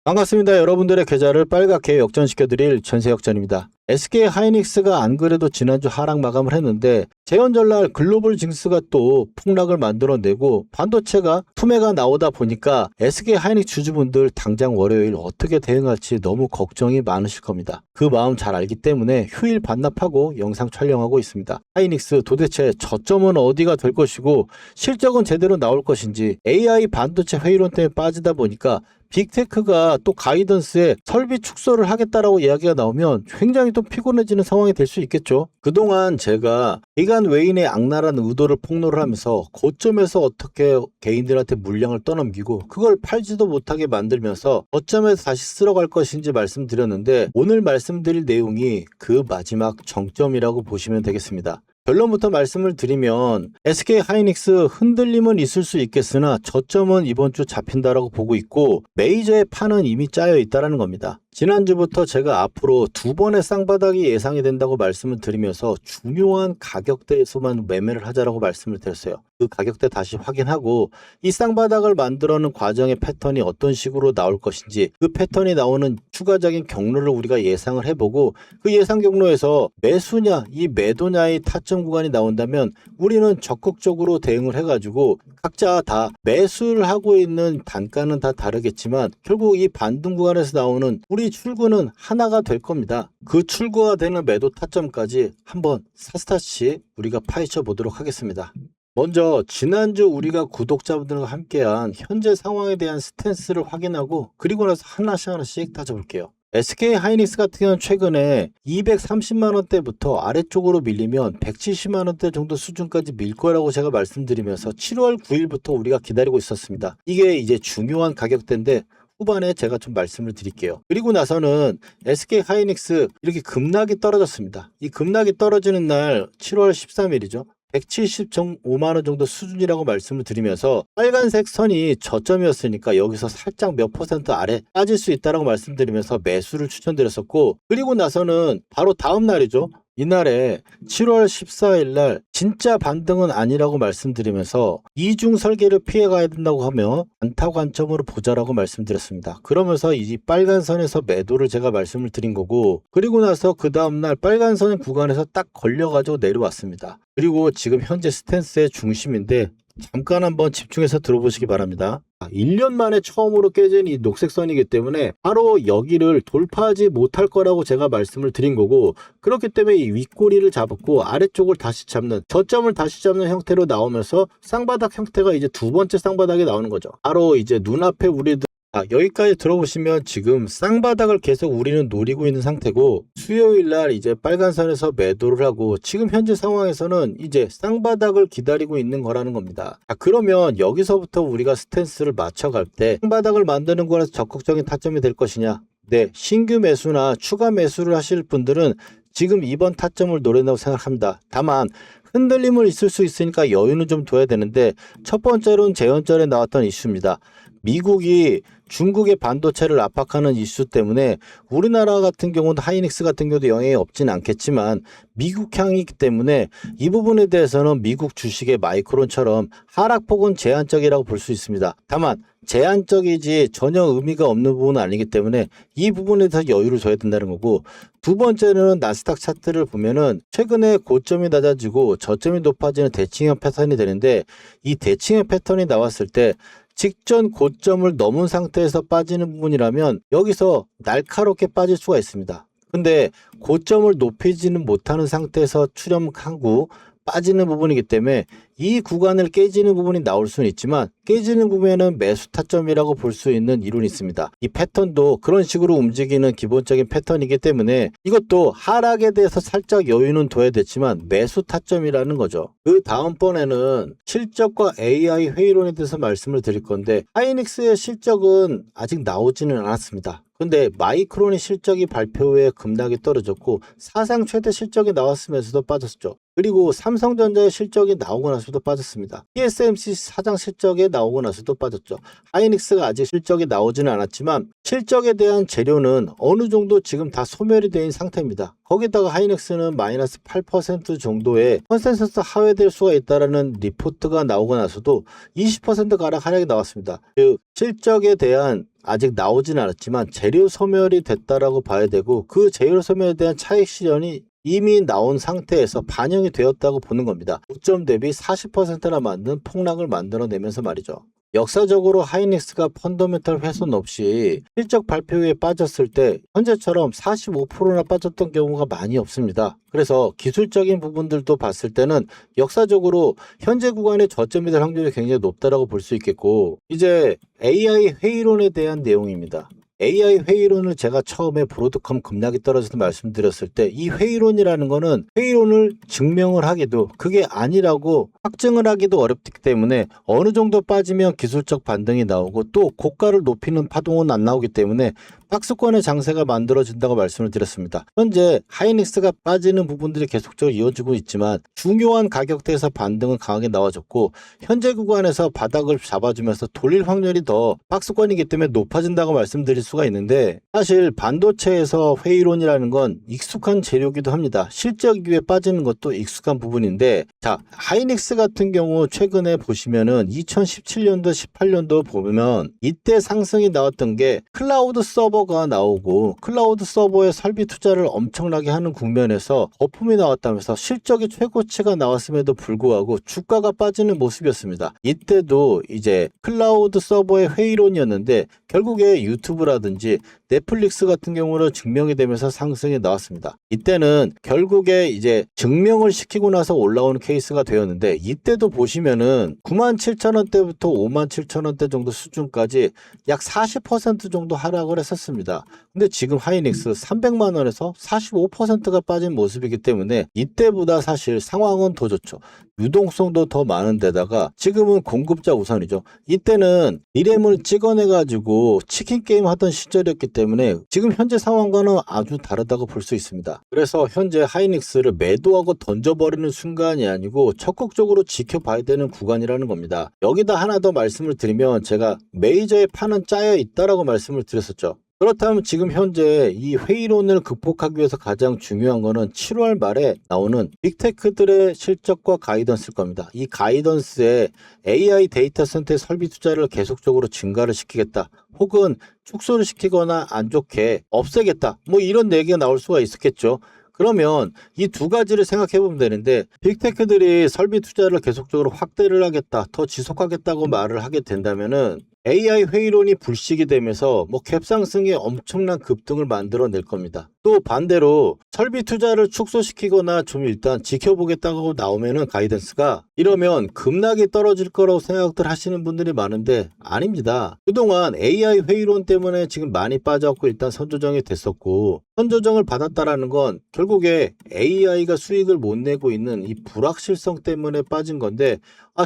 반갑습니다. 여러분들의 계좌를 빨갛게 역전시켜드릴 전세역전입니다. SK 하이닉스가 안 그래도 지난주 하락 마감을 했는데 재헌절날 글로벌 징스가 또 폭락을 만들어내고 반도체가 투매가 나오다 보니까 SK 하이닉스 주주분들 당장 월요일 어떻게 대응할지 너무 걱정이 많으실 겁니다. 그 마음 잘 알기 때문에 휴일 반납하고 영상 촬영하고 있습니다. 하이닉스 도대체 저점은 어디가 될 것이고 실적은 제대로 나올 것인지 AI 반도체 회의론 때문에 빠지다 보니까 빅테크가 또 가이던스에 설비 축소를 하겠다라고 이야기가 나오면 굉장히 또 피곤해지는 상황이 될 수 있겠죠. 그동안 제가 기간 외인의 악랄한 의도를 폭로를 하면서 고점에서 어떻게 개인들한테 물량을 떠넘기고 그걸 팔지도 못하게 만들면서 어점에서 다시 쓸어갈 것인지 말씀드렸는데 오늘 말씀드릴 내용이 그 마지막 정점이라고 보시면 되겠습니다. 결론부터 말씀을 드리면 SK 하이닉스 흔들림은 있을 수 있겠으나 저점은 이번 주 잡힌다라고 보고 있고 메이저의 판은 이미 짜여 있다는 겁니다. 지난주부터 제가 앞으로 두 번의 쌍바닥이 예상이 된다고 말씀을 드리면서 중요한 가격대에서만 매매를 하자라고 말씀을 드렸어요. 그 가격대 다시 확인하고 이 쌍바닥을 만들어내는 과정의 패턴이 어떤 식으로 나올 것인지 그 패턴이 나오는 추가적인 경로를 우리가 예상을 해보고 그 예상 경로에서 매수냐 이 매도냐의 타점 구간이 나온다면 우리는 적극적으로 대응을 해가지고 각자 다 매수를 하고 있는 단가는 다 다르겠지만 결국 이 반등 구간에서 나오는 우리 출구는 하나가 될 겁니다. 그 출구가 되는 매도 타점까지 한번 샅샅이 우리가 파헤쳐 보도록 하겠습니다. 먼저 지난주 우리가 구독자분들과 함께한 현재 상황에 대한 스탠스를 확인하고 그리고 나서 하나씩 따져볼게요. SK 하이닉스 같은 경우는 최근에 230만원대부터 아래쪽으로 밀리면 170만원대 정도 수준까지 밀 거라고 제가 말씀드리면서 7월 9일부터 우리가 기다리고 있었습니다. 이게 이제 중요한 가격대인데 후반에 제가 좀 말씀을 드릴게요. 그리고 나서는 SK 하이닉스 이렇게 급락이 떨어졌습니다. 이 급락이 떨어지는 날 7월 13일이죠. 170.5만원 정도 수준이라고 말씀을 드리면서 빨간색 선이 저점이었으니까 여기서 살짝 몇 퍼센트 아래 빠질 수 있다고 말씀드리면서 매수를 추천드렸었고 그리고 나서는 바로 다음 날이죠. 이날에 7월 14일 날 진짜 반등은 아니라고 말씀드리면서 이중 설계를 피해가야 된다고 하며 안타 관점으로 보자라고 말씀드렸습니다. 그러면서 이 빨간 선에서 매도를 제가 말씀을 드린 거고 그리고 나서 그 다음날 빨간 선 구간에서 딱 걸려가지고 내려왔습니다. 그리고 지금 현재 스탠스의 중심인데 잠깐 한번 집중해서 들어보시기 바랍니다. 1년 만에 처음으로 깨진 이 녹색선이기 때문에 바로 여기를 돌파하지 못할 거라고 제가 말씀을 드린 거고 그렇기 때문에 이 윗꼬리를 잡았고 아래쪽을 다시 잡는 저점을 다시 잡는 형태로 나오면서 쌍바닥 형태가 이제 두 번째 쌍바닥이 나오는 거죠. 바로 이제 눈앞에 우리들 여기까지 들어보시면 지금 쌍바닥을 계속 우리는 노리고 있는 상태고 수요일날 이제 빨간선에서 매도를 하고 지금 현재 상황에서는 이제 쌍바닥을 기다리고 있는 거라는 겁니다. 그러면 여기서부터 우리가 스탠스를 맞춰갈 때 쌍바닥을 만드는 거라서 적극적인 타점이 될 것이냐? 네, 신규 매수나 추가 매수를 하실 분들은 지금 이번 타점을 노린다고 생각합니다. 다만 흔들림을 있을 수 있으니까 여유는 좀 둬야 되는데 첫 번째로는 재헌절에 나왔던 이슈입니다. 미국이 중국의 반도체를 압박하는 이슈 때문에 우리나라 같은 경우도 하이닉스 같은 경우도 영향이 없진 않겠지만 미국향이기 때문에 이 부분에 대해서는 미국 주식의 마이크론처럼 하락폭은 제한적이라고 볼 수 있습니다. 다만 제한적이지 전혀 의미가 없는 부분은 아니기 때문에 이 부분에 대해서 여유를 둬야 된다는 거고 두 번째는 나스닥 차트를 보면은 최근에 고점이 낮아지고 저점이 높아지는 대칭형 패턴이 되는데 이 대칭형 패턴이 나왔을 때 직전 고점을 넘은 상태에서 빠지는 부분이라면 여기서 날카롭게 빠질 수가 있습니다. 근데 고점을 높이지는 못하는 상태에서 출현하고 빠지는 부분이기 때문에 이 구간을 깨지는 부분이 나올 수는 있지만 깨지는 부분에는 매수 타점이라고 볼 수 있는 이론이 있습니다. 이 패턴도 그런 식으로 움직이는 기본적인 패턴이기 때문에 이것도 하락에 대해서 살짝 여유는 둬야 됐지만 매수 타점이라는 거죠. 그 다음번에는 실적과 AI 회의론에 대해서 말씀을 드릴 건데 하이닉스의 실적은 아직 나오지는 않았습니다. 근데 마이크론의 실적이 발표 후에 급락이 떨어졌고 사상 최대 실적이 나왔으면서도 빠졌죠. 그리고 삼성전자의 실적이 나오고 나서도 빠졌습니다. TSMC 사장 실적에 나오고 나서도 빠졌죠. 하이닉스가 아직 실적이 나오지는 않았지만 실적에 대한 재료는 어느 정도 지금 다 소멸이 된 상태입니다. 거기다가 하이닉스는 마이너스 8% 정도의 컨센서스 하회될 수가 있다는 리포트가 나오고 나서도 20% 가량 하락이 나왔습니다. 즉 실적에 대한 아직 나오진 않았지만 재료 소멸이 됐다라고 봐야 되고, 그 재료 소멸에 대한 차익 실현이 이미 나온 상태에서 반영이 되었다고 보는 겁니다. 고점 대비 40%나 맞는 폭락을 만들어내면서 말이죠. 역사적으로 하이닉스가 펀더멘털 훼손 없이 실적 발표 후에 빠졌을 때 현재처럼 45%나 빠졌던 경우가 많이 없습니다. 그래서 기술적인 부분들도 봤을 때는 역사적으로 현재 구간의 저점이 될 확률이 굉장히 높다라고 볼 수 있겠고, 이제 AI 회의론에 대한 내용입니다. AI 회의론을 제가 처음에 브로드컴 급락이 떨어져서 말씀드렸을 때, 이 회의론이라는 거는 회의론을 증명을 하기도, 그게 아니라고 확증을 하기도 어렵기 때문에 어느 정도 빠지면 기술적 반등이 나오고 또 고가를 높이는 파동은 안 나오기 때문에 박스권의 장세가 만들어진다고 말씀을 드렸습니다. 현재 하이닉스가 빠지는 부분들이 계속적으로 이어지고 있지만 중요한 가격대에서 반등은 강하게 나와줬고, 현재 구간에서 바닥을 잡아주면서 돌릴 확률이 더 박스권이기 때문에 높아진다고 말씀드릴 수가 있는데, 사실 반도체에서 회의론이라는 건 익숙한 재료기도 합니다. 실적 이후에 빠지는 것도 익숙한 부분인데, 자, 하이닉스 같은 경우 최근에 보시면은 2017년도 18년도 보면 이때 상승이 나왔던 게 클라우드 서버가 나오고 클라우드 서버에 설비 투자를 엄청나게 하는 국면에서 거품이 나왔다면서 실적이 최고치가 나왔음에도 불구하고 주가가 빠지는 모습이었습니다. 이때도 이제 클라우드 서버의 회의론이었는데 결국에 유튜브라든지 넷플릭스 같은 경우는 증명이 되면서 상승이 나왔습니다. 이때는 결국에 이제 증명을 시키고 나서 올라오는 케이스가 되었는데, 이때도 보시면은 97,000원대부터 57,000원대 정도 수준까지 약 40% 정도 하락을 했었습니다. 근데 지금 하이닉스 300만 원에서 45%가 빠진 모습이기 때문에 이때보다 사실 상황은 더 좋죠. 유동성도 더 많은 데다가 지금은 공급자 우선이죠. 이때는 디램을 찍어내가지고 치킨 게임 하던 시절이었기 때문에 지금 현재 상황과는 아주 다르다고 볼 수 있습니다. 그래서 현재 하이닉스를 매도하고 던져버리는 순간이 아니고 적극적으로 지켜봐야 되는 구간이라는 겁니다. 여기다 하나 더 말씀을 드리면, 제가 메이저의 판은 짜여 있다라고 말씀을 드렸었죠. 그렇다면 지금 현재 이 회의론을 극복하기 위해서 가장 중요한 거는 7월 말에 나오는 빅테크들의 실적과 가이던스일 겁니다. 이 가이던스에 AI 데이터 센터의 설비 투자를 계속적으로 증가를 시키겠다, 혹은 축소를 시키거나 안 좋게 없애겠다, 뭐 이런 얘기가 나올 수가 있었겠죠. 그러면 이 두 가지를 생각해 보면 되는데, 빅테크들이 설비 투자를 계속적으로 확대를 하겠다, 더 지속하겠다고 말을 하게 된다면은 AI 회의론이 불식이 되면서 뭐 갭상승의 엄청난 급등을 만들어낼 겁니다. 또 반대로 설비 투자를 축소시키거나 좀 일단 지켜보겠다고 나오면은 가이던스가, 이러면 급락이 떨어질 거라고 생각들 하시는 분들이 많은데 아닙니다. 그동안 AI 회의론 때문에 지금 많이 빠져갖고 일단 선조정이 됐었고, 선조정을 받았다라는 건 결국에 AI가 수익을 못 내고 있는 이 불확실성 때문에 빠진 건데,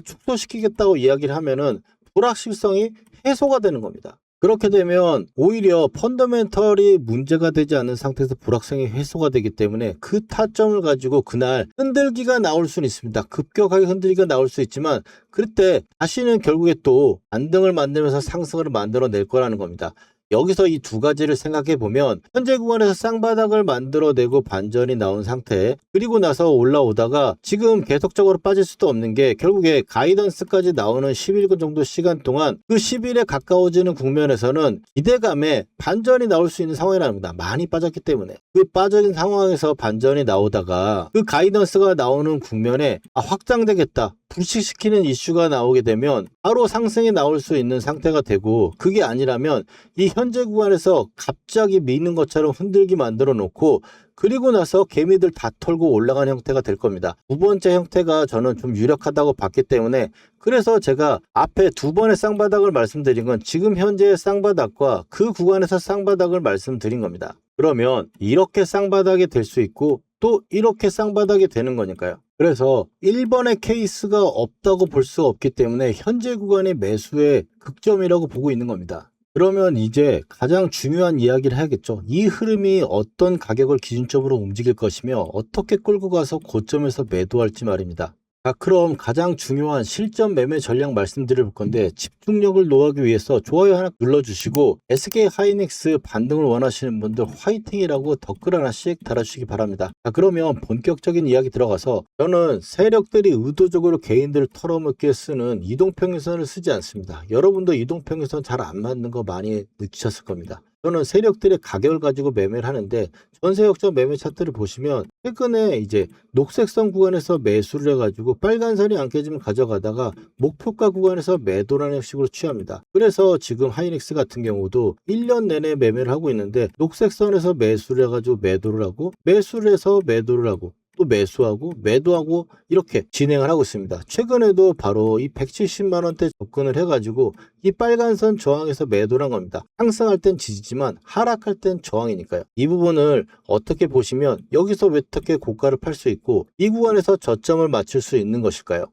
축소시키겠다고 이야기를 하면은 불확실성이 해소가 되는 겁니다. 그렇게 되면 오히려 펀더멘털이 문제가 되지 않은 상태에서 불확실성이 해소가 되기 때문에 그 타점을 가지고 그날 흔들기가 나올 수는 있습니다. 급격하게 흔들기가 나올 수 있지만 그때 다시는 결국에 또 반등을 만들면서 상승을 만들어낼 거라는 겁니다. 여기서 이 두 가지를 생각해 보면 현재 구간에서 쌍바닥을 만들어내고 반전이 나온 상태, 그리고 나서 올라오다가 지금 계속적으로 빠질 수도 없는 게 결국에 가이던스까지 나오는 10일간 정도 시간 동안 그 10일에 가까워지는 국면에서는 기대감에 반전이 나올 수 있는 상황이라는 겁니다. 많이 빠졌기 때문에 그 빠진 상황에서 반전이 나오다가 그 가이던스가 나오는 국면에 확장되겠다, 불식시키는 이슈가 나오게 되면 바로 상승이 나올 수 있는 상태가 되고, 그게 아니라면 이 현재 구간에서 갑자기 미는 것처럼 흔들기 만들어 놓고 그리고 나서 개미들 다 털고 올라가는 형태가 될 겁니다. 두 번째 형태가 저는 좀 유력하다고 봤기 때문에, 그래서 제가 앞에 두 번의 쌍바닥을 말씀드린 건 지금 현재의 쌍바닥과 그 구간에서 쌍바닥을 말씀드린 겁니다. 그러면 이렇게 쌍바닥이 될 수 있고 또 이렇게 쌍바닥이 되는 거니까요. 그래서 1번의 케이스가 없다고 볼 수 없기 때문에 현재 구간이 매수의 극점이라고 보고 있는 겁니다. 그러면 이제 가장 중요한 이야기를 해야겠죠. 이 흐름이 어떤 가격을 기준점으로 움직일 것이며 어떻게 끌고 가서 고점에서 매도할지 말입니다. 그럼 가장 중요한 실전 매매 전략 말씀드릴 건데 집중력을 노하기 위해서 좋아요 하나 눌러주시고 SK 하이닉스 반등을 원하시는 분들 화이팅이라고 댓글 하나씩 달아주시기 바랍니다. 그러면 본격적인 이야기 들어가서 저는 세력들이 의도적으로 개인들을 털어먹기에 쓰는 이동평균선을 쓰지 않습니다. 여러분도 이동평균선 잘 안 맞는 거 많이 느끼셨을 겁니다. 저는 세력들의 가격을 가지고 매매를 하는데 전세역전 매매 차트를 보시면 최근에 이제 녹색선 구간에서 매수를 해가지고 빨간 선이 안 깨지면 가져가다가 목표가 구간에서 매도라는 식으로 취합니다. 그래서 지금 하이닉스 같은 경우도 1년 내내 매매를 하고 있는데 녹색선에서 매수를 해가지고 매도를 하고 매수를 해서 매도를 하고 또 매수하고 매도하고 이렇게 진행을 하고 있습니다. 최근에도 바로 이 170만 원대 접근을 해가지고 이 빨간 선 저항에서 매도를 한 겁니다. 상승할 땐 지지지만 하락할 땐 저항이니까요. 이 부분을 어떻게 보시면 여기서 왜 어떻게 고가를 팔 수 있고 이 구간에서 저점을 맞출 수 있는 것일까요?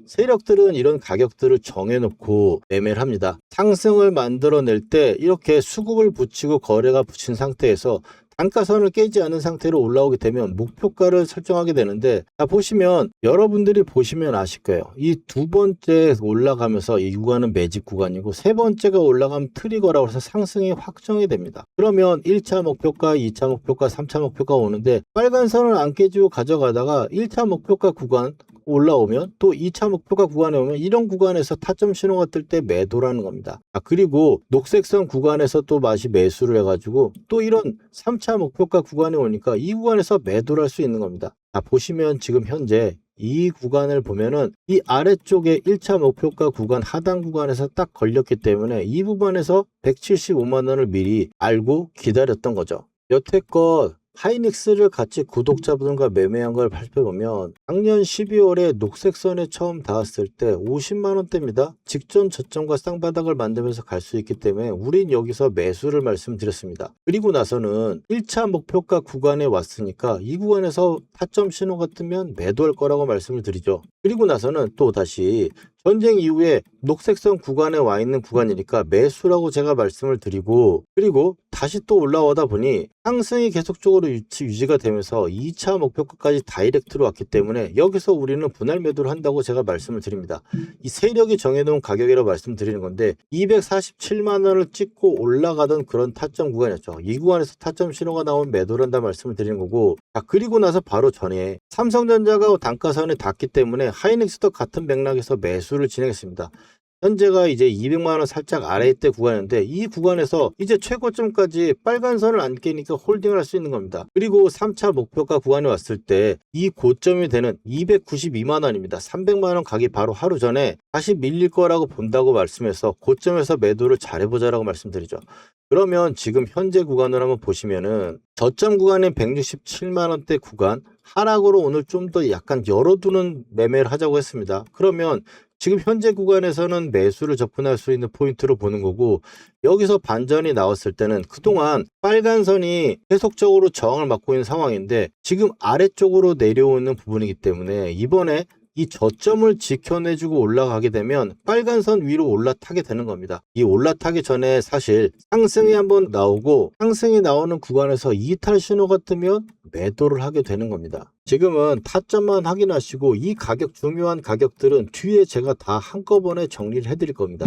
세력들은 이런 가격들을 정해놓고 매매를 합니다. 상승을 만들어낼 때 이렇게 수급을 붙이고 거래가 붙인 상태에서 단가선을 깨지 않은 상태로 올라오게 되면 목표가를 설정하게 되는데 보시면 여러분들이 보시면 아실 거예요. 이 두 번째 올라가면서 이 구간은 매집 구간이고 세 번째가 올라가면 트리거라고 해서 상승이 확정이 됩니다. 그러면 1차 목표가, 2차 목표가, 3차 목표가 오는데 빨간 선을 안 깨지고 가져가다가 1차 목표가 구간 올라오면 또 2차 목표가 구간에 오면 이런 구간에서 타점 신호가 뜰 때 매도라는 겁니다. 그리고 녹색선 구간에서 또 다시 매수를 해가지고 또 이런 3차 목표가 구간에 오니까 이 구간에서 매도를 할 수 있는 겁니다. 보시면 지금 현재 이 구간을 보면은 이 아래쪽에 1차 목표가 구간 하단 구간에서 딱 걸렸기 때문에 이 부분에서 175만 원을 미리 알고 기다렸던 거죠. 여태껏 하이닉스를 같이 구독자분들과 매매한 걸 살펴보면 작년 12월에 녹색선에 처음 닿았을 때 50만 원대입니다. 직전 저점과 쌍바닥을 만들면서 갈 수 있기 때문에 우린 여기서 매수를 말씀드렸습니다. 그리고 나서는 1차 목표가 구간에 왔으니까 이 구간에서 타점 신호가 뜨면 매도할 거라고 말씀을 드리죠. 그리고 나서는 또 다시 전쟁 이후에 녹색선 구간에 와 있는 구간이니까 매수라고 제가 말씀을 드리고 그리고 다시 또 올라오다 보니 상승이 계속적으로 유지가 되면서 2차 목표가까지 다이렉트로 왔기 때문에 여기서 우리는 분할 매도를 한다고 제가 말씀을 드립니다. 이 세력이 정해놓은 가격이라고 말씀드리는 건데 247만 원을 찍고 올라가던 그런 타점 구간이었죠. 이 구간에서 타점 신호가 나온 매도를 한다 말씀을 드리는 거고 그리고 나서 바로 전에 삼성전자가 단가선에 닿기 때문에 하이닉스도 같은 맥락에서 매수를 진행했습니다. 현재가 이제 200만 원 살짝 아래에 때 구간인데 이 구간에서 이제 최고점까지 빨간 선을 안 깨니까 홀딩을 할 수 있는 겁니다. 그리고 3차 목표가 구간에 왔을 때 이 고점이 되는 292만 원입니다. 300만 원 가기 바로 하루 전에 다시 밀릴 거라고 본다고 말씀해서 고점에서 매도를 잘해보자라고 말씀드리죠. 그러면 지금 현재 구간을 한번 보시면은 저점 구간인 167만 원대 구간 하락으로 오늘 좀 더 약간 열어두는 매매를 하자고 했습니다. 그러면 지금 현재 구간에서는 매수를 접근할 수 있는 포인트로 보는 거고 여기서 반전이 나왔을 때는 그동안 빨간 선이 계속적으로 저항을 받고 있는 상황인데 지금 아래쪽으로 내려오는 부분이기 때문에 이번에 이 저점을 지켜내주고 올라가게 되면 빨간 선 위로 올라타게 되는 겁니다. 이 올라타기 전에 사실 상승이 한번 나오고 상승이 나오는 구간에서 이탈 신호가 뜨면 매도를 하게 되는 겁니다. 지금은 타점만 확인하시고 이 가격 중요한 가격들은 뒤에 제가 다 한꺼번에 정리를 해드릴 겁니다.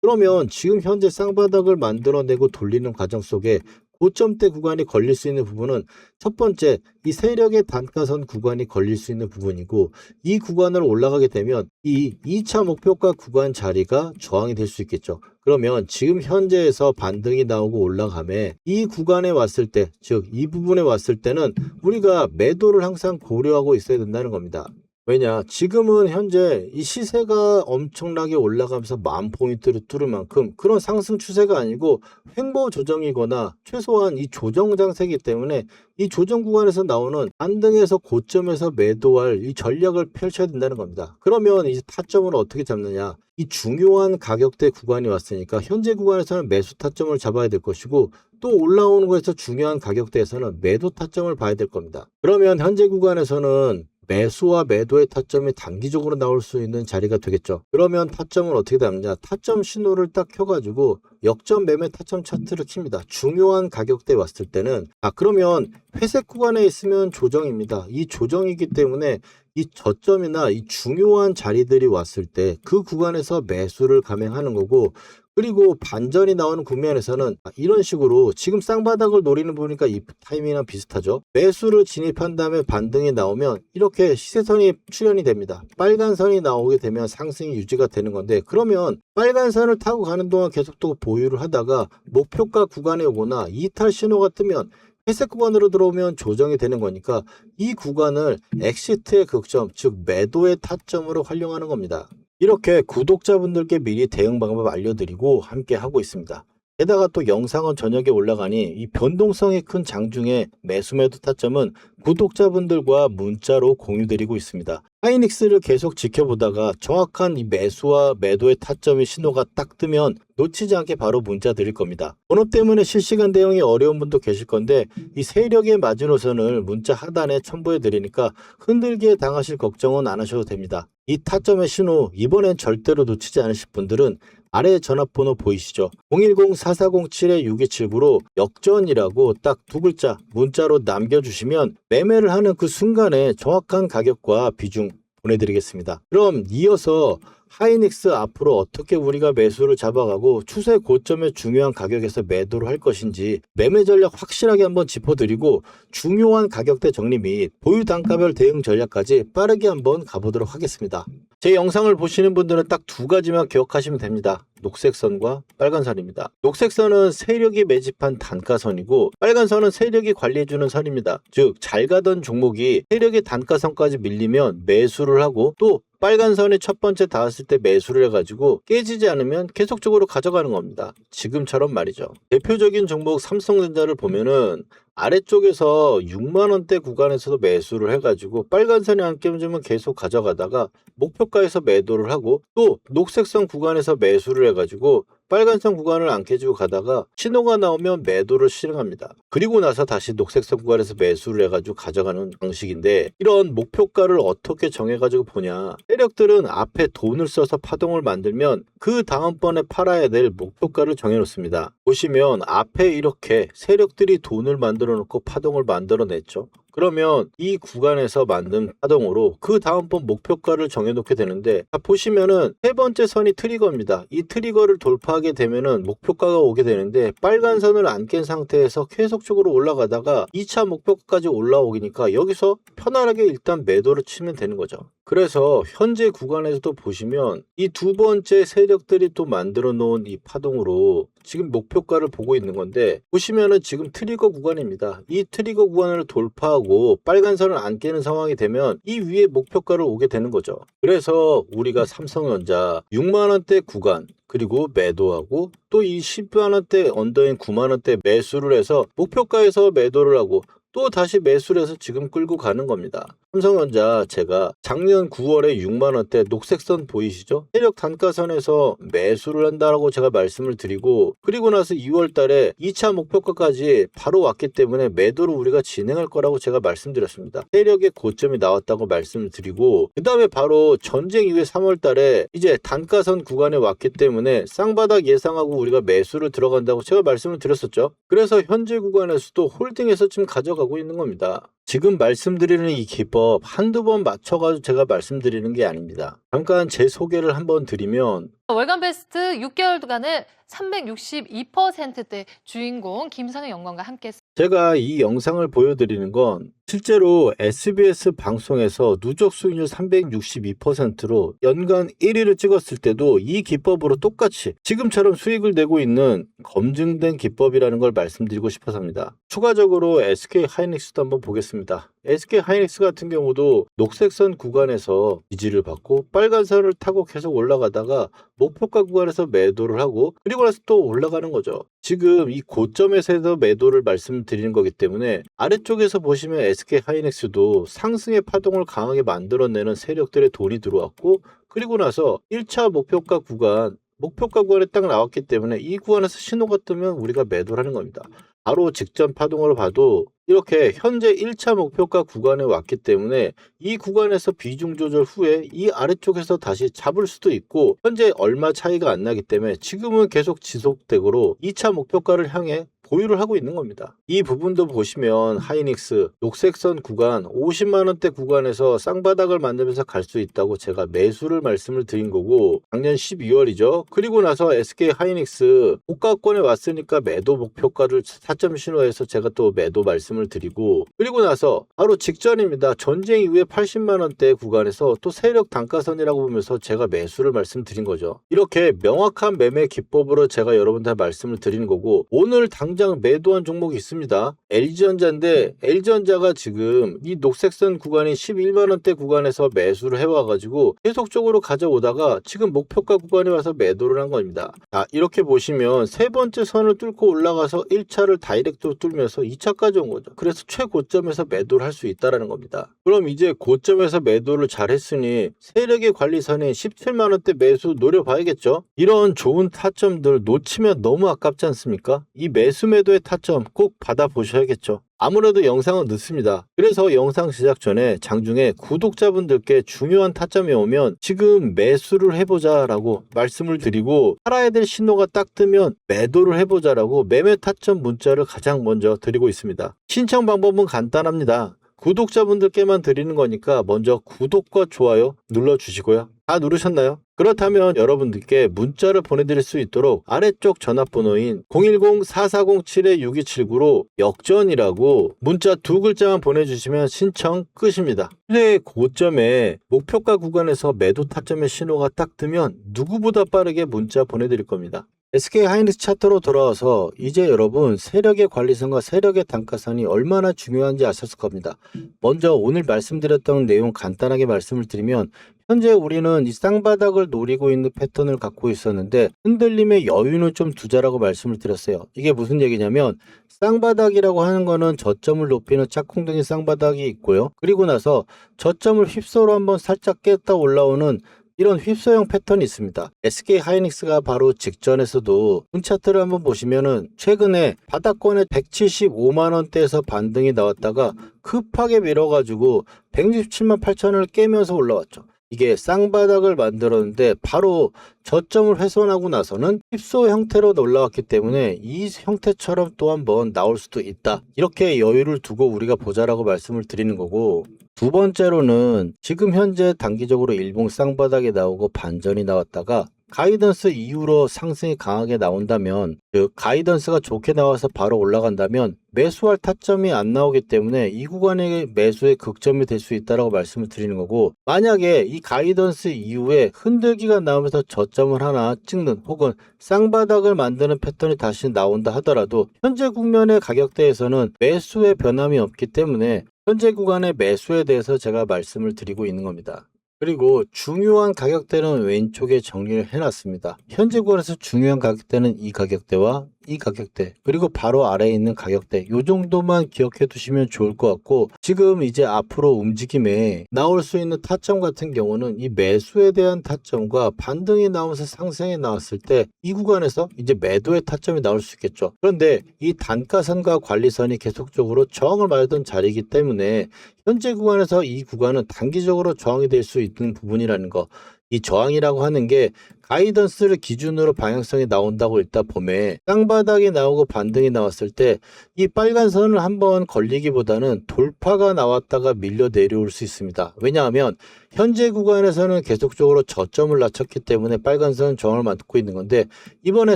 그러면 지금 현재 쌍바닥을 만들어내고 돌리는 과정 속에 고점대 구간이 걸릴 수 있는 부분은 첫 번째 이 세력의 단가선 구간이 걸릴 수 있는 부분이고 이 구간을 올라가게 되면 이 2차 목표가 구간 자리가 저항이 될 수 있겠죠. 그러면 지금 현재에서 반등이 나오고 올라가면 이 구간에 왔을 때 즉 이 부분에 왔을 때는 우리가 매도를 항상 고려하고 있어야 된다는 겁니다. 왜냐 지금은 현재 이 시세가 엄청나게 올라가면서 10,000포인트를 뚫을 만큼 그런 상승 추세가 아니고 횡보 조정이거나 최소한 이 조정 장세이기 때문에 이 조정 구간에서 나오는 반등에서 고점에서 매도할 이 전략을 펼쳐야 된다는 겁니다. 그러면 이제 타점을 어떻게 잡느냐, 이 중요한 가격대 구간이 왔으니까 현재 구간에서는 매수 타점을 잡아야 될 것이고 또 올라오는 것에서 중요한 가격대에서는 매도 타점을 봐야 될 겁니다. 그러면 현재 구간에서는 매수와 매도의 타점이 단기적으로 나올 수 있는 자리가 되겠죠. 그러면 타점은 어떻게 잡느냐? 타점 신호를 딱 켜가지고 역전 매매 타점 차트를 킵니다. 중요한 가격대에 왔을 때는 그러면 회색 구간에 있으면 조정입니다. 이 조정이기 때문에 이 저점이나 이 중요한 자리들이 왔을 때 그 구간에서 매수를 감행하는 거고, 그리고 반전이 나오는 국면에서는 이런 식으로 지금 쌍바닥을 노리는 보니까 이 타이밍이랑 비슷하죠. 매수를 진입한 다음에 반등이 나오면 이렇게 시세선이 출현이 됩니다. 빨간 선이 나오게 되면 상승이 유지가 되는 건데, 그러면 빨간 선을 타고 가는 동안 계속 또 보유를 하다가 목표가 구간에 오거나 이탈 신호가 뜨면 회색 구간으로 들어오면 조정이 되는 거니까 이 구간을 엑시트의 극점, 즉 매도의 타점으로 활용하는 겁니다. 이렇게 구독자분들께 미리 대응 방법 알려드리고 함께 하고 있습니다. 게다가 또 영상은 저녁에 올라가니 이 변동성이 큰 장중에 매수 매도 타점은 구독자분들과 문자로 공유드리고 있습니다. 하이닉스를 계속 지켜보다가 정확한 이 매수와 매도의 타점의 신호가 딱 뜨면 놓치지 않게 바로 문자 드릴 겁니다. 번호 때문에 실시간 대응이 어려운 분도 계실 건데 이 세력의 마지노선을 문자 하단에 첨부해 드리니까 흔들기에 당하실 걱정은 안 하셔도 됩니다. 이 타점의 신호 이번엔 절대로 놓치지 않으실 분들은 아래 전화번호 보이시죠? 010-4407-6279로 역전이라고 딱 두 글자 문자로 남겨주시면 매매를 하는 그 순간에 정확한 가격과 비중 보내드리겠습니다. 그럼 이어서 하이닉스 앞으로 어떻게 우리가 매수를 잡아가고 추세 고점의 중요한 가격에서 매도를 할 것인지 매매 전략 확실하게 한번 짚어드리고 중요한 가격대 정리 및 보유 단가별 대응 전략까지 빠르게 한번 가보도록 하겠습니다. 제 영상을 보시는 분들은 딱 두 가지만 기억하시면 됩니다. 녹색선과 빨간선입니다. 녹색선은 세력이 매집한 단가선이고 빨간선은 세력이 관리해주는 선입니다. 즉 잘 가던 종목이 세력의 단가선까지 밀리면 매수를 하고 또 빨간선이 첫 번째 닿았을 때 매수를 해가지고 깨지지 않으면 계속적으로 가져가는 겁니다. 지금처럼 말이죠. 대표적인 종목 삼성전자를 보면은 아래쪽에서 6만원대 구간에서도 매수를 해가지고 빨간선이 안 깨지면 계속 가져가다가 목표가에서 매도를 하고 또 녹색선 구간에서 매수를 해가지고 빨간선 구간을 안 깨지고 가다가 신호가 나오면 매도를 실행합니다. 그리고 나서 다시 녹색선 구간에서 매수를 해가지고 가져가는 방식인데, 이런 목표가를 어떻게 정해가지고 보냐, 세력들은 앞에 돈을 써서 파동을 만들면 그 다음번에 팔아야 될 목표가를 정해놓습니다. 보시면 앞에 이렇게 세력들이 돈을 만들어 놓고 파동을 만들어냈죠. 그러면 이 구간에서 만든 파동으로 그 다음번 목표가를 정해놓게 되는데, 보시면은 세 번째 선이 트리거입니다. 이 트리거를 돌파하게 되면은 목표가가 오게 되는데 빨간 선을 안 깬 상태에서 계속적으로 올라가다가 2차 목표가까지 올라오기니까 여기서 편안하게 일단 매도를 치면 되는 거죠. 그래서 현재 구간에서도 보시면 이 두 번째 세력들이 또 만들어 놓은 이 파동으로 지금 목표가를 보고 있는 건데, 보시면은 지금 트리거 구간입니다. 이 트리거 구간을 돌파하고 빨간 선을 안 깨는 상황이 되면 이 위에 목표가를 오게 되는 거죠. 그래서 우리가 삼성전자 6만원대 구간 그리고 매도하고 또 이 10만원대 언더인 9만원대 매수를 해서 목표가에서 매도를 하고 또 다시 매수를 해서 지금 끌고 가는 겁니다. 삼성전자 제가 작년 9월에 6만원대 녹색선 보이시죠? 세력 단가선에서 매수를 한다라고 제가 말씀을 드리고, 그리고 나서 2월 달에 2차 목표가까지 바로 왔기 때문에 매도를 우리가 진행할 거라고 제가 말씀드렸습니다. 세력의 고점이 나왔다고 말씀을 드리고, 그 다음에 바로 전쟁 이후에 3월 달에 이제 단가선 구간에 왔기 때문에 쌍바닥 예상하고 우리가 매수를 들어간다고 제가 말씀을 드렸었죠. 그래서 현재 구간에서도 홀딩해서 지금 가져가고 있는 겁니다. 지금 말씀드리는 이 기법 한두 번 맞춰가지고 제가 말씀드리는 게 아닙니다. 잠깐 제 소개를 한번 드리면, 월간 베스트 6개월간의 362%대 주인공 김선영 연구원과 함께 제가 이 영상을 보여드리는 건 실제로 SBS 방송에서 누적 수익률 362%로 연간 1위를 찍었을 때도 이 기법으로 똑같이 지금처럼 수익을 내고 있는 검증된 기법이라는 걸 말씀드리고 싶어서입니다. 추가적으로 SK 하이닉스도 한번 보겠습니다. SK 하이닉스 같은 경우도 녹색선 구간에서 지지를 받고 빨간선을 타고 계속 올라가다가 목표가 구간에서 매도를 하고 그리고 나서 또 올라가는 거죠. 지금 이 고점에서 매도를 말씀드리는 거기 때문에 아래쪽에서 보시면 SK 하이닉스도 상승의 파동을 강하게 만들어내는 세력들의 돈이 들어왔고, 그리고 나서 1차 목표가 구간에 딱 나왔기 때문에 이 구간에서 신호가 뜨면 우리가 매도를 하는 겁니다. 바로 직전 파동으로 봐도 이렇게 현재 1차 목표가 구간에 왔기 때문에 이 구간에서 비중 조절 후에 이 아래쪽에서 다시 잡을 수도 있고 현재 얼마 차이가 안 나기 때문에 지금은 계속 지속되고로 2차 목표가를 향해 보유를 하고 있는 겁니다. 이 부분도 보시면 하이닉스 녹색선 구간 50만원대 구간에서 쌍바닥을 만들면서 갈 수 있다고 제가 매수를 말씀을 드린 거고 작년 12월이죠. 그리고 나서 SK 하이닉스 고가권에 왔으니까 매도 목표가를 타점 신호해서 제가 또 매도 말씀을 드리고 그리고 나서 바로 직전입니다. 전쟁 이후에 80만원대 구간에서 또 세력 단가선이라고 보면서 제가 매수를 말씀드린 거죠. 이렇게 명확한 매매 기법으로 제가 여러분들 말씀을 드리는 거고 오늘 당장 매도한 종목이 있습니다. LG전자인데 LG전자가 지금 이 녹색선 구간이 11만원대 구간에서 매수를 해와가지고 계속적으로 가져오다가 지금 목표가 구간에 와서 매도를 한 겁니다. 자, 이렇게 보시면 세 번째 선을 뚫고 올라가서 1차를 다이렉트로 뚫면서 2차까지 온 거죠. 그래서 최고점에서 매도를 할 수 있다는 겁니다. 그럼 이제 고점에서 매도를 잘 했으니 세력의 관리선에 17만원대 매수 노려봐야겠죠. 이런 좋은 타점들 놓치면 너무 아깝지 않습니까? 이 매도의 타점 꼭 받아보셔야겠죠. 아무래도 영상은 늦습니다. 그래서 영상 제작 전에 장중에 구독자분들께 중요한 타점이 오면 지금 매수를 해보자 라고 말씀을 드리고 팔아야 될 신호가 딱 뜨면 매도를 해보자 라고 매매 타점 문자를 가장 먼저 드리고 있습니다. 신청 방법은 간단합니다. 구독자분들께만 드리는 거니까 먼저 구독과 좋아요 눌러주시고요. 다 누르셨나요? 그렇다면 여러분들께 문자를 보내드릴 수 있도록 아래쪽 전화번호인 010-4407-6279로 역전이라고 문자 두 글자만 보내주시면 신청 끝입니다. 현재 고점에 목표가 구간에서 매도 타점의 신호가 딱 뜨면 누구보다 빠르게 문자 보내드릴 겁니다. SK 하이닉스 차트로 돌아와서 이제 여러분 세력의 관리선과 세력의 단가선이 얼마나 중요한지 아셨을 겁니다. 먼저 오늘 말씀드렸던 내용 간단하게 말씀을 드리면 현재 우리는 이 쌍바닥을 노리고 있는 패턴을 갖고 있었는데 흔들림의 여유는 좀 두자라고 말씀을 드렸어요. 이게 무슨 얘기냐면 쌍바닥이라고 하는 거는 저점을 높이는 짝꿍둥이 쌍바닥이 있고요. 그리고 나서 저점을 휩소로 한번 살짝 깼다 올라오는 이런 휩소형 패턴이 있습니다. SK 하이닉스가 바로 직전에서도 차트를 한번 보시면은 최근에 바닥권에 175만원대에서 반등이 나왔다가 급하게 밀어가지고 167만 8천원을 깨면서 올라왔죠. 이게 쌍바닥을 만들었는데 바로 저점을 훼손하고 나서는 휩소 형태로 올라왔기 때문에 이 형태처럼 또 한번 나올 수도 있다. 이렇게 여유를 두고 우리가 보자라고 말씀을 드리는 거고 두 번째로는 지금 현재 단기적으로 일봉 쌍바닥이 나오고 반전이 나왔다가 가이던스 이후로 상승이 강하게 나온다면 즉 가이던스가 좋게 나와서 바로 올라간다면 매수할 타점이 안 나오기 때문에 이 구간의 매수의 극점이 될 수 있다고 말씀을 드리는 거고 만약에 이 가이던스 이후에 흔들기가 나오면서 저점을 하나 찍는 혹은 쌍바닥을 만드는 패턴이 다시 나온다 하더라도 현재 국면의 가격대에서는 매수의 변함이 없기 때문에 현재 구간의 매수에 대해서 제가 말씀을 드리고 있는 겁니다. 그리고 중요한 가격대는 왼쪽에 정리를 해놨습니다. 현재 구간에서 중요한 가격대는 이 가격대와 이 가격대 그리고 바로 아래에 있는 가격대 요 정도만 기억해 두시면 좋을 것 같고 지금 이제 앞으로 움직임에 나올 수 있는 타점 같은 경우는 이 매수에 대한 타점과 반등이 나오면서 상승이 나왔을 때 이 구간에서 이제 매도의 타점이 나올 수 있겠죠. 그런데 이 단가선과 관리선이 계속적으로 저항을 받던 자리이기 때문에 현재 구간에서 이 구간은 단기적으로 저항이 될 수 있는 부분이라는 거. 이 저항이라고 하는 게 가이던스를 기준으로 방향성이 나온다고 일단 봄에 쌍바닥이 나오고 반등이 나왔을 때 이 빨간 선을 한번 걸리기보다는 돌파가 나왔다가 밀려 내려올 수 있습니다. 왜냐하면 현재 구간에서는 계속적으로 저점을 낮췄기 때문에 빨간 선은 저항을 맡고 있는 건데 이번에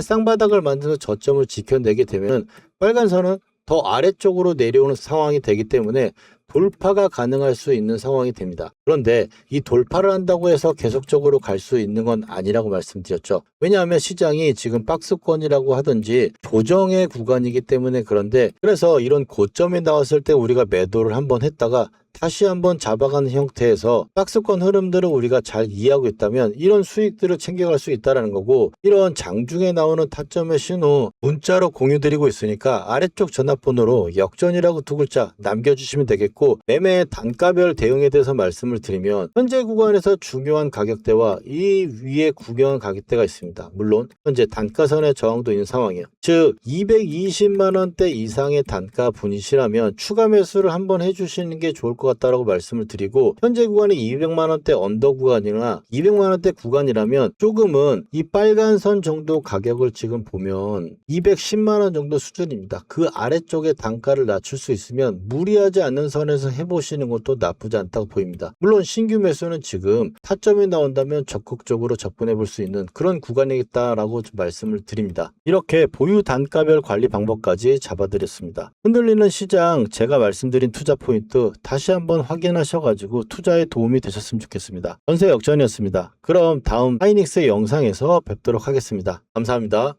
쌍바닥을 만들어서 저점을 지켜내게 되면 빨간 선은 더 아래쪽으로 내려오는 상황이 되기 때문에 돌파가 가능할 수 있는 상황이 됩니다. 그런데 이 돌파를 한다고 해서 계속적으로 갈 수 있는 건 아니라고 말씀드렸죠. 왜냐하면 시장이 지금 박스권이라고 하든지 조정의 구간이기 때문에 그런데 그래서 이런 고점이 나왔을 때 우리가 매도를 한번 했다가 다시 한번 잡아가는 형태에서 박스권 흐름들을 우리가 잘 이해하고 있다면 이런 수익들을 챙겨갈 수 있다는 거고, 이런 장중에 나오는 타점의 신호 문자로 공유드리고 있으니까 아래쪽 전화번호로 역전이라고 두 글자 남겨주시면 되겠고, 매매 단가별 대응에 대해서 말씀을 드리면 현재 구간에서 중요한 가격대와 이 위에 구경한 가격대가 있습니다. 물론 현재 단가선의 저항도 있는 상황이에요. 즉 220만 원대 이상의 단가 분이시라면 추가 매수를 한번 해주시는 게 좋을 것 같다라고 말씀을 드리고, 현재 구간이 200만 원대 언더 구간이나 200만 원대 구간이라면 조금은 이 빨간 선 정도 가격을 지금 보면 210만 원 정도 수준입니다. 그 아래쪽에 단가를 낮출 수 있으면 무리하지 않는 선에서 해보시는 것도 나쁘지 않다고 보입니다. 물론 신규 매수는 지금 타점이 나온다면 적극적으로 접근해 볼 수 있는 그런 구간이겠다라고 좀 말씀을 드립니다. 이렇게 보유 단가별 관리 방법까지 잡아드렸습니다. 흔들리는 시장, 제가 말씀드린 투자 포인트 다시 한번 확인하셔가지고 투자에 도움이 되셨으면 좋겠습니다. 전세 역전이었습니다. 그럼 다음 하이닉스 영상에서 뵙도록 하겠습니다. 감사합니다.